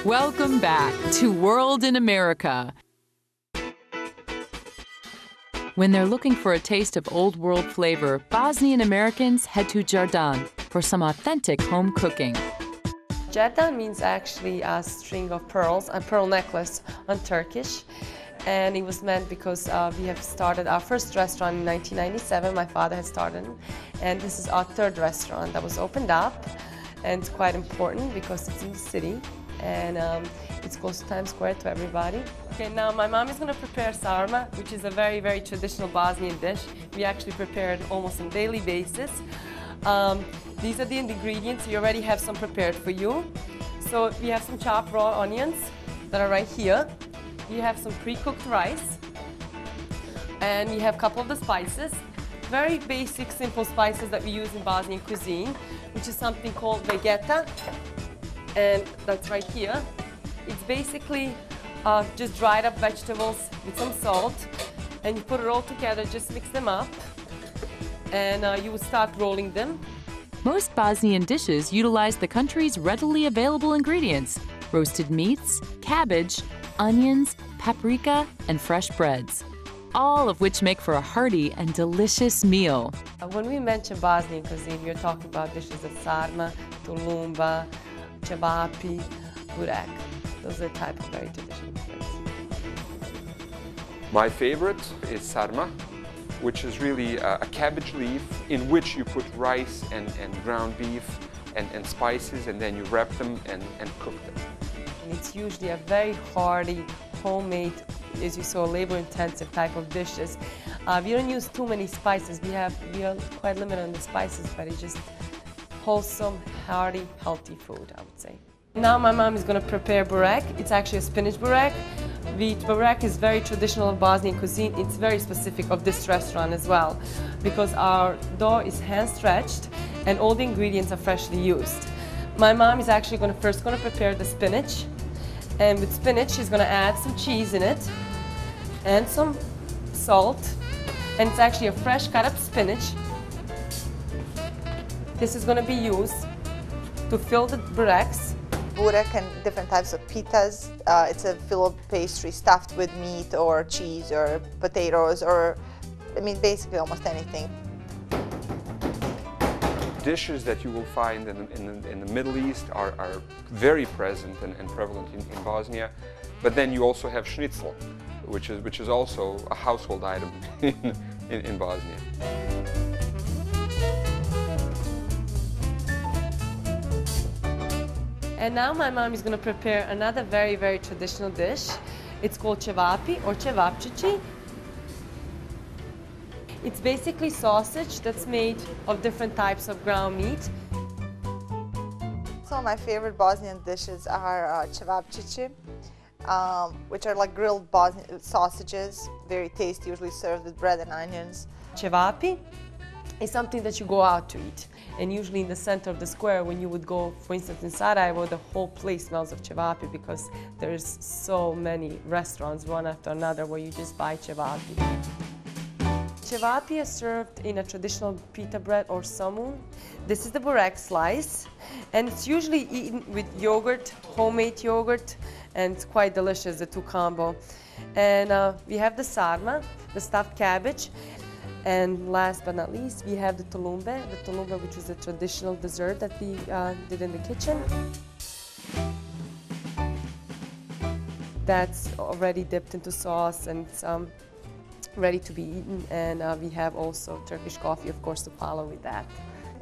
Welcome back to World in America. When they're looking for a taste of old world flavor, Bosnian Americans head to Jardan for some authentic home cooking. Jardan means actually a string of pearls, a pearl necklace on Turkish. And it was meant because we have started our first restaurant in 1997. My father had started, and this is our third restaurant that was opened up. And it's quite important because it's in the city, and it's close to Times Square to everybody. Okay, now my mom is going to prepare sarma, which is a very, very traditional Bosnian dish. We actually prepare it almost on a daily basis. These are the ingredients. We already have some prepared for you. So we have some chopped raw onions that are right here. We have some pre-cooked rice, and we have a couple of the spices. Very basic, simple spices that we use in Bosnian cuisine, which is something called vegeta, and that's right here. It's basically just dried up vegetables with some salt, and you put it all together, just mix them up, and you will start rolling them. Most Bosnian dishes utilize the country's readily available ingredients: roasted meats, cabbage, onions, paprika, and fresh breads, all of which make for a hearty and delicious meal. When we mention Bosnian cuisine, we're talking about dishes of sarma, tulumba, cevapi, burek. Those are the type of very traditional foods. My favorite is sarma, which is really a cabbage leaf in which you put rice and ground beef and spices, and then you wrap them and cook them. It's usually a very hearty, homemade, as you saw, labor-intensive type of dishes. We don't use too many spices. We are quite limited on the spices, but it's just wholesome, hearty, healthy food, I would say. Now my mom is going to prepare burek. It's actually a spinach burek. Burek is very traditional of Bosnian cuisine. It's very specific of this restaurant as well, because our dough is hand-stretched and all the ingredients are freshly used. My mom is actually first going to prepare the spinach. And with spinach, she's going to add some cheese in it and some salt. And it's actually a fresh cut up spinach. This is going to be used to fill the bureks. Burek and different types of pitas. It's a filled pastry stuffed with meat or cheese or potatoes or, I mean, basically almost anything. Dishes that you will find in the Middle East are very present and prevalent in Bosnia, but then you also have schnitzel, which is also a household item in Bosnia. And now my mom is going to prepare another very, very traditional dish. It's called cevapi or cevapcici. It's basically sausage that's made of different types of ground meat. Some of my favorite Bosnian dishes are cevapcici, which are like grilled Bosnian sausages, very tasty, usually served with bread and onions. Cevapi is something that you go out to eat, and usually in the center of the square, when you would go, for instance, in Sarajevo, the whole place smells of cevapi because there's so many restaurants, one after another, where you just buy cevapi. Cevapi is served in a traditional pita bread or samoon. This is the burek slice, and it's usually eaten with yogurt, homemade yogurt, and it's quite delicious, the two combo. And we have the sarma, the stuffed cabbage, and last but not least, we have the tulumba, which is a traditional dessert that we did in the kitchen. That's already dipped into sauce and it's ready to be eaten, and we have also Turkish coffee, of course, to follow with that.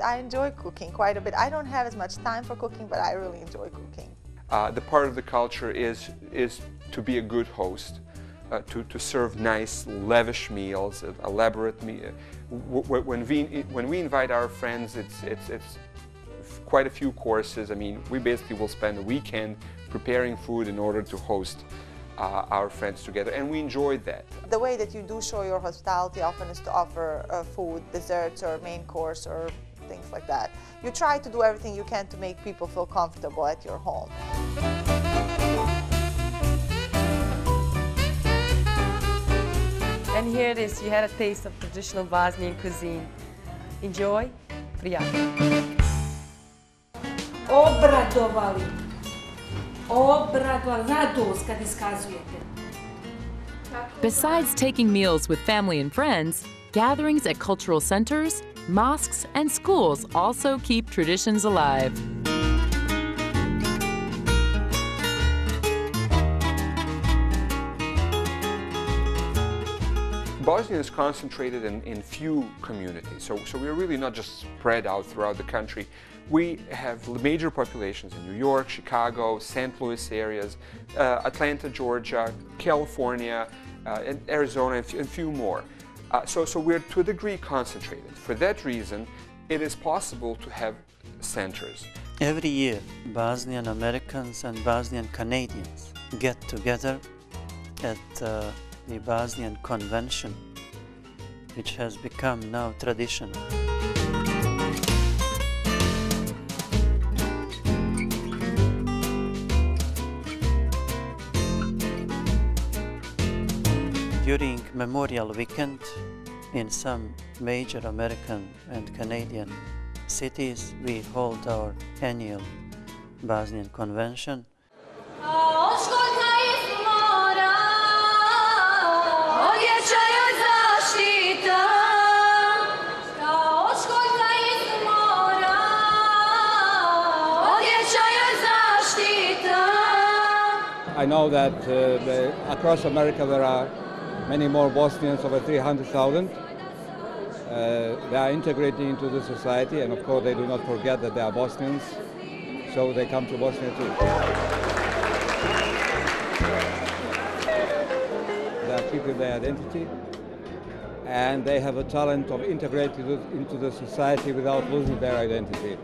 I enjoy cooking quite a bit. I don't have as much time for cooking, but I really enjoy cooking. The part of the culture is to be a good host, to serve nice, lavish meals, elaborate meals. When we invite our friends, it's quite a few courses. I mean, we basically will spend a weekend preparing food in order to host our friends together, and we enjoyed that. The way that you do show your hospitality often is to offer food, desserts, or main course, or things like that. You try to do everything you can to make people feel comfortable at your home. And here it is, you had a taste of traditional Bosnian cuisine. Enjoy, prijatno. Obradovali. radost kad iskazujete. Besides taking meals with family and friends, gatherings at cultural centers, mosques, and schools also keep traditions alive. Bosnia is concentrated in few communities, so we're really not just spread out throughout the country. We have major populations in New York, Chicago, St. Louis areas, Atlanta, Georgia, California, and Arizona, and a few more. So we're to a degree concentrated. For that reason, it is possible to have centers. Every year, Bosnian Americans and Bosnian Canadians get together at the Bosnian Convention, which has become now traditional. During Memorial Weekend, in some major American and Canadian cities, we hold our annual Bosnian Convention. I know that across America there are many more Bosnians, over 300,000. They are integrating into the society, and of course they do not forget that they are Bosnians, so they come to Bosnia too. They are keeping their identity, and they have a talent of integrating into the society without losing their identity.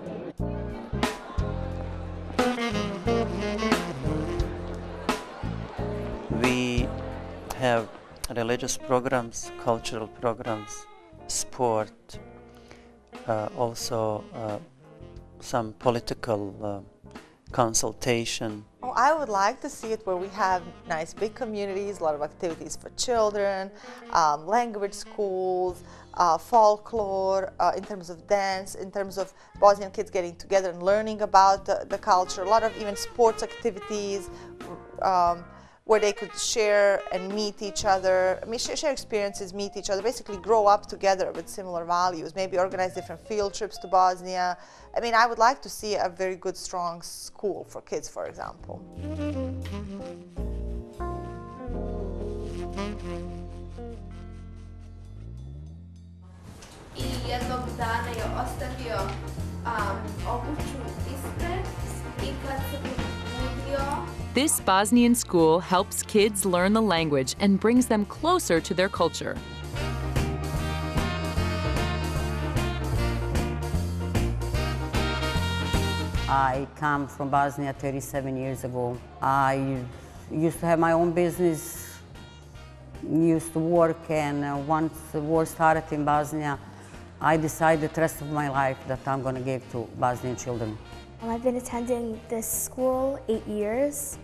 We have religious programs, cultural programs, sport, also some political consultation. Oh, I would like to see it where we have nice big communities, a lot of activities for children, language schools, folklore, in terms of dance, in terms of Bosnian kids getting together and learning about the culture, a lot of even sports activities, where they could share and meet each other. I mean, share experiences, meet each other, basically grow up together with similar values, maybe organize different field trips to Bosnia. I mean, I would like to see a very good, strong school for kids, for example. I jednog dana je ostavio obuću ispred I kad se probudio. This Bosnian school helps kids learn the language and brings them closer to their culture. I come from Bosnia 37 years ago. I used to have my own business, used to work, and once the war started in Bosnia, I decided the rest of my life that I'm going to give to Bosnian children. I've been attending this school 8 years,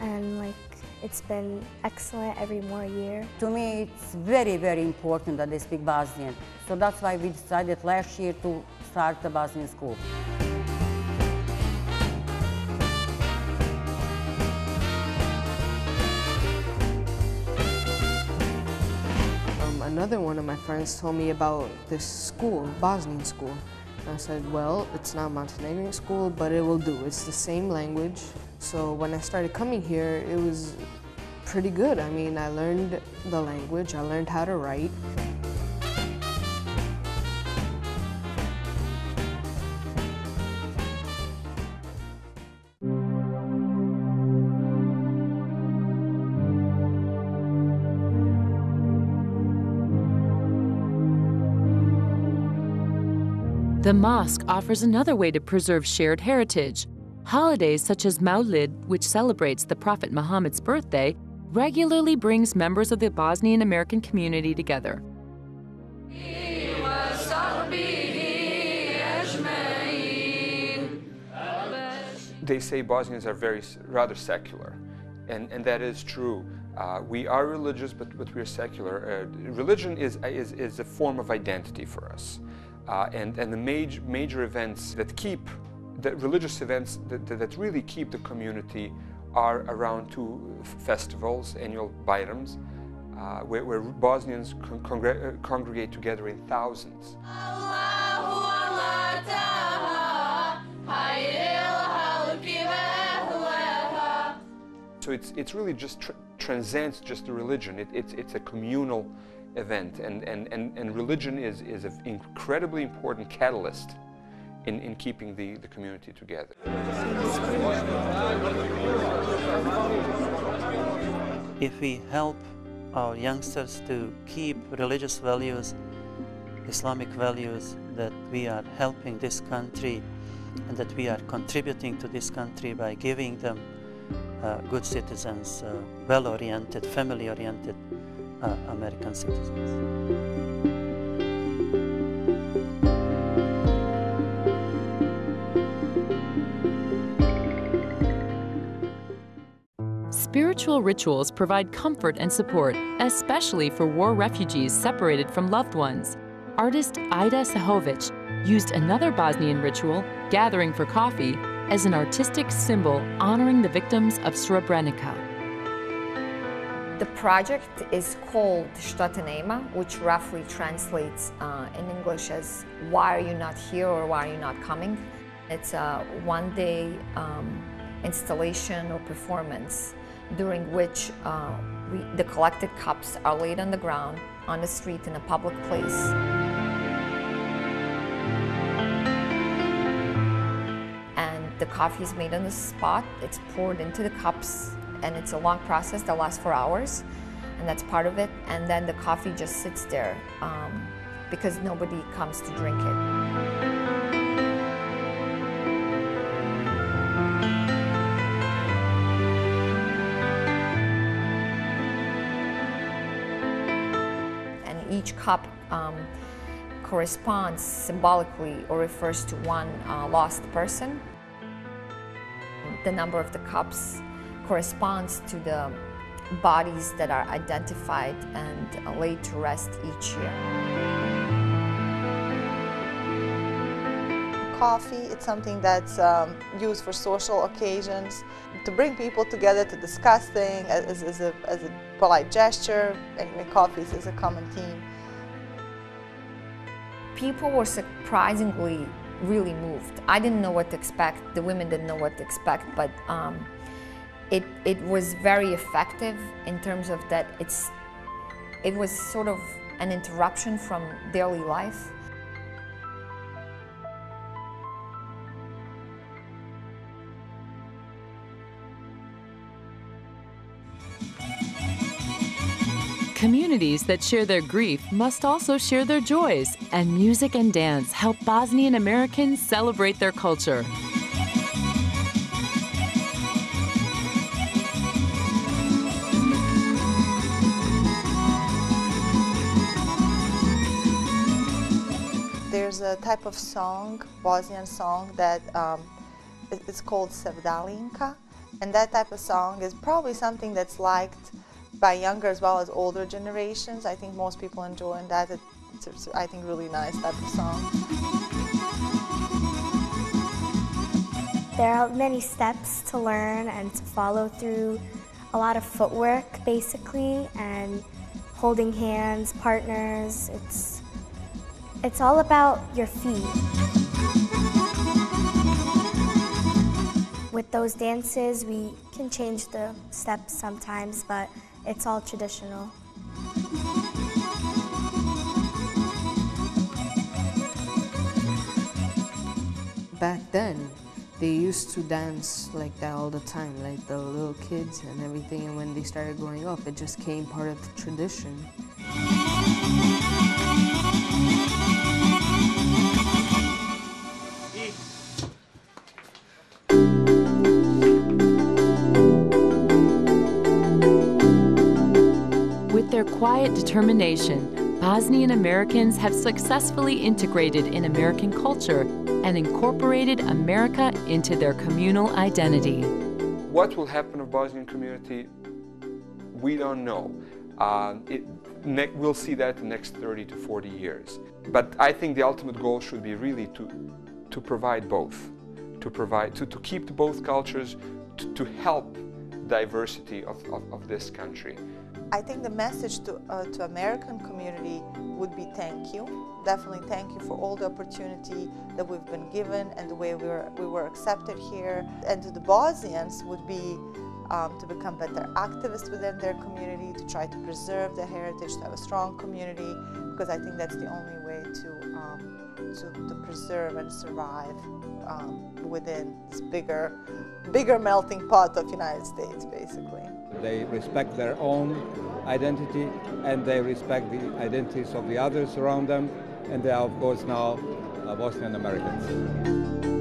and it's been excellent every more year. To me, it's very, very important that they speak Bosnian. So that's why we decided last year to start the Bosnian school. Another one of my friends told me about this school, Bosnian school. I said, well, it's not Montenegrin school, but it will do. It's the same language. So when I started coming here, it was pretty good. I mean, I learned the language, I learned how to write. The mosque offers another way to preserve shared heritage. Holidays such as Maulid, which celebrates the Prophet Muhammad's birthday, regularly brings members of the Bosnian American community together. They say Bosnians are rather secular, and that is true. We are religious, but we are secular. Religion is a form of identity for us. And the major events that keep the religious events that really keep the community are around two festivals, annual Bayrams, where Bosnians congregate together in thousands. So it's really just transcends just the religion. It's a communal event, and religion is an incredibly important catalyst in keeping the community together. If we help our youngsters to keep religious values, Islamic values, that we are helping this country and that we are contributing to this country by giving them good citizens, well-oriented, family-oriented American citizens. Spiritual rituals provide comfort and support, especially for war refugees separated from loved ones. Artist Ida Sahovic used another Bosnian ritual, gathering for coffee, as an artistic symbol honoring the victims of Srebrenica. The project is called Što te nema, which roughly translates in English as "Why are you not here?" or "Why are you not coming?" It's a one-day installation or performance during which the collected cups are laid on the ground, on the street, in a public place. The coffee is made on the spot, it's poured into the cups, and it's a long process that lasts for hours, and that's part of it. And then the coffee just sits there because nobody comes to drink it. And each cup corresponds symbolically or refers to one lost person. The number of the cups corresponds to the bodies that are identified and laid to rest each year. Coffee, it's something that's used for social occasions, to bring people together to discuss things as a polite gesture, and coffee is a common theme. People were surprisingly really moved. I didn't know what to expect, the women didn't know what to expect, but it was very effective in terms of that it was sort of an interruption from daily life. Communities that share their grief must also share their joys, and music and dance help Bosnian Americans celebrate their culture. There's a type of song, Bosnian song, that it's called Sevdalinka, and that type of song is probably something that's liked by younger as well as older generations. I think most people enjoy that. It's I think, really nice type of song. There are many steps to learn and to follow through, a lot of footwork basically, and holding hands, partners. It's all about your feet. With those dances, we can change the steps sometimes, but it's all traditional. Back then, they used to dance like that all the time, like the little kids and everything, and when they started growing up, it just became part of the tradition. With their quiet determination, Bosnian Americans have successfully integrated in American culture and incorporated America into their communal identity. What will happen to the Bosnian community? We don't know. We'll see that in the next 30 to 40 years. But I think the ultimate goal should be really to provide both, to provide, to keep both cultures, to help diversity of this country. I think the message to American community would be thank you. Definitely thank you for all the opportunity that we've been given and the way we were accepted here. And to the Bosnians would be to become better activists within their community, to try to preserve their heritage, to have a strong community, because I think that's the only way to preserve and survive within this bigger melting pot of United States, basically. They respect their own identity and they respect the identities of the others around them, and they are of course now Bosnian Americans.